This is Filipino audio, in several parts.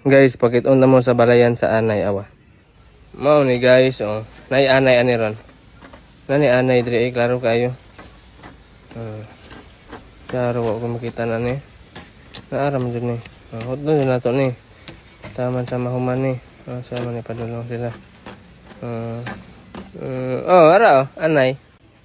Guys, pakit-on na mo sa balayan sa anay awa. Mao ni guys, oh. Nay anay ani ron. Nani anay diri klaro kayo. Klaro ko makita na ni. Naaram jud ni. Hodon na to ni. Taman sama human ni. Sama ni padulong sila. Ara anay.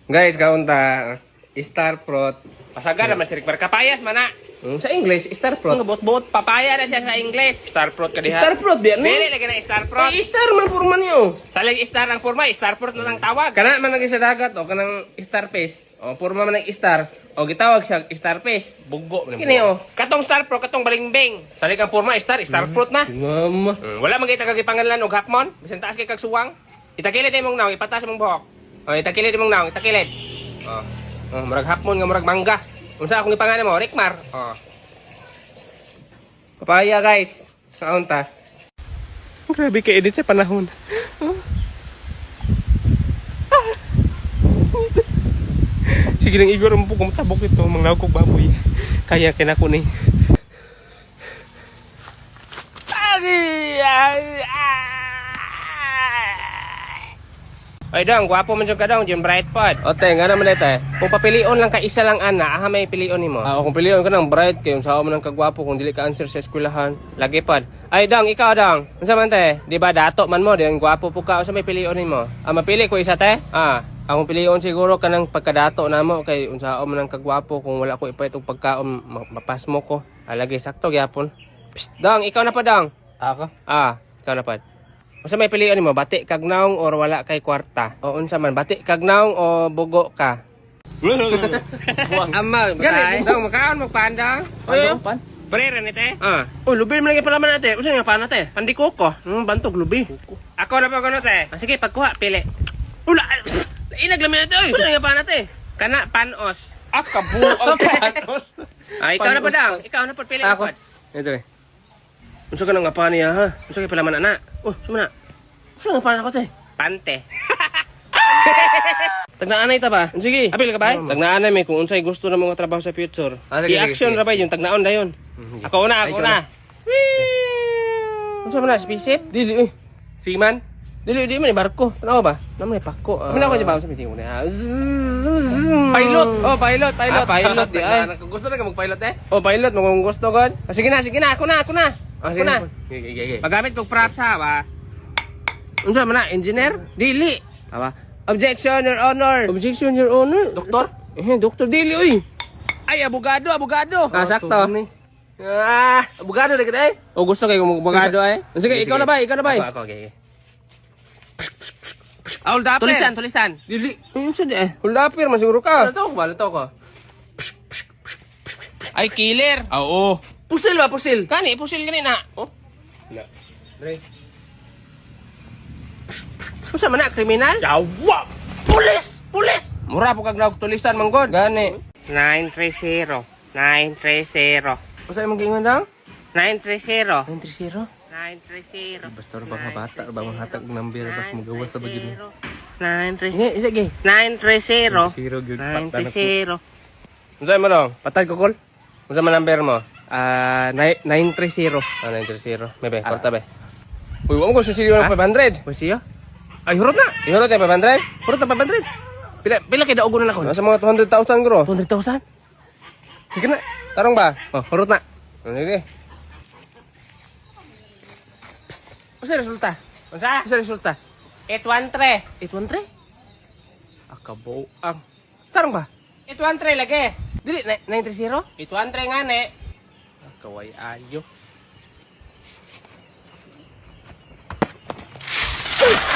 Guys, kaunta Star Fruit. Pasaga na Master Rick kapayas mana. Sa English, Star Fruit. Buot-buot papaya na siya sa English. Star fruit ka diha. Star Fruit biya ni. Dili lagi na star fruit. Ay, Star man purman niyo. Saling star ang forma, star fruit na lang tawag. Kana man lagi sa dagat o kanang star fish. O purma man ng star. O gitawag siya star fish. Bugo man. Kini o. Katong star fruit, katong balingbing. Saling ang forma star fruit na. Mama. Wala man kita kagipangalan og hapmon. Bisan taas kay kag suwang. Itakilid imong naong, ipatas imong buhok. O itakilid imong naong, itakilid. Murag hapmon nga murag mangga. Unsa akong ipangalan mo? Rickmar. Papaya guys. Kaunta. Grabe ka edit sa panahon. Sige nang igor mo po tabok ito, mga kog baboy. Kaya kinako ni. Ay dong, gwapo man jud ka dong, Jim Bright pod. Ote, nga naman ito eh. Kung papilion lang ka isa lang ana, aha may pilion nimo. Kung pilihan ka ng bright kayo, saan mo ng kagwapo kung dili ka answer sa eskwelahan. Lagi pod. Ay dong, ikaw dong. Unsa man te? Di ba dato man mo, di ang gwapo po ka, unsa may pilion nimo? Mapili ko isa te? Akong pilion siguro kanang pagkadato namo kay unsa mo nang kagwapo kung wala ko ipait og pagkaon mapas mo ko. Lagi sakto gyapon. Psst, dong, ikaw na pa dong. Ako? Ikaw na pa. Unsa may pilion nimo? Bati kag naong or wala kay kwarta? O unsa man, bati kag naong o bugo ka? Ama, gani dong makaon mo pandang. Oy, pan? Prere ni te? Lubi man lagi pala man ate. Unsa nga pan ate? Pandiko ko. Bantog lubi. Ako na pa kuno te. Sige, pagkuha pili. Ula, inaglami ate oy. Unsa nga pan ate? Kana panos. Kabuog panos. Ikaw na pa dang. Ikaw na pa pili Ako. Ito eh. Unsa ka nang apa niya ha? Unsa kay pala man ana? Sumana. Unsa nga pan ako te? Pante. Tagnaanay ta ba? Sige, apil ka ba? Tagnaanay may kung unsay gusto na mga trabaho sa future. I-action ra ba yung tagnaon dayon? Ako una. Unsa man na spisip? Dili Siman? Dili man barko. Tanaw ba? Naman pakko. Mina ko di ba sa meeting mo na? Pilot. Pilot. Pilot di ay. Gusto na ka mag-pilot eh? Pilot mo kung gusto god. Sige na, ako na. Sige na. Gigi. Magamit kong props ha ba? Unsa man na engineer? Dili. Aba. Objection, Your Honor. Objection, Your Honor. Doktor? Doktor dili oy. Ay, abogado. Sakto. Abogado na kita eh. O gusto kayo kung abogado ay? Sige, ikaw na ba? Ako, okay. Hold up. Tulisan. Dili. Unsa di eh? Huldapir masiguro ka. Balito ko. Ay, killer. Oo. Pusil ba, pusil? Kani, pusil na. Dre. Unsa man na kriminal? Yawa! Pulis! Mura po kag tulisan manggod. Gani. 930. Unsa imong gingon daw? 930. 930. 930. Basta ra bang bata, ra bang hatag ng number ba magawas ta bagid ni. 930. Sige. 930. 0 gyud 930. Unsa mo daw? Patay ko call. Unsa man number mo? 930. 930. Bebe, korta be. Uy, wala ko susiliw ng 500. O siya? Ay, hurot na. Ihurot yung 500? Hurot na 500. Pila kay daogon na ako. Nasa mga 200,000 gro. 200,000? Sige na. Tarong ba? Hurot na. Sige. Unsa resulta? Unsa resulta? 813. 813? Akabuang. Tarong ba? 813 lagi. Dili 930? 813 nga ne. Kaway ayo.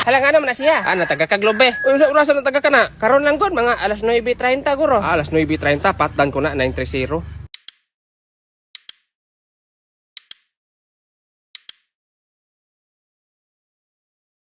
Hala nga naman na siya. Taga Kaglobe. Uy, urasa na taga ka na. Karon lang god mga alas 9:30 guro. Alas 9:30, patdan ko na 930.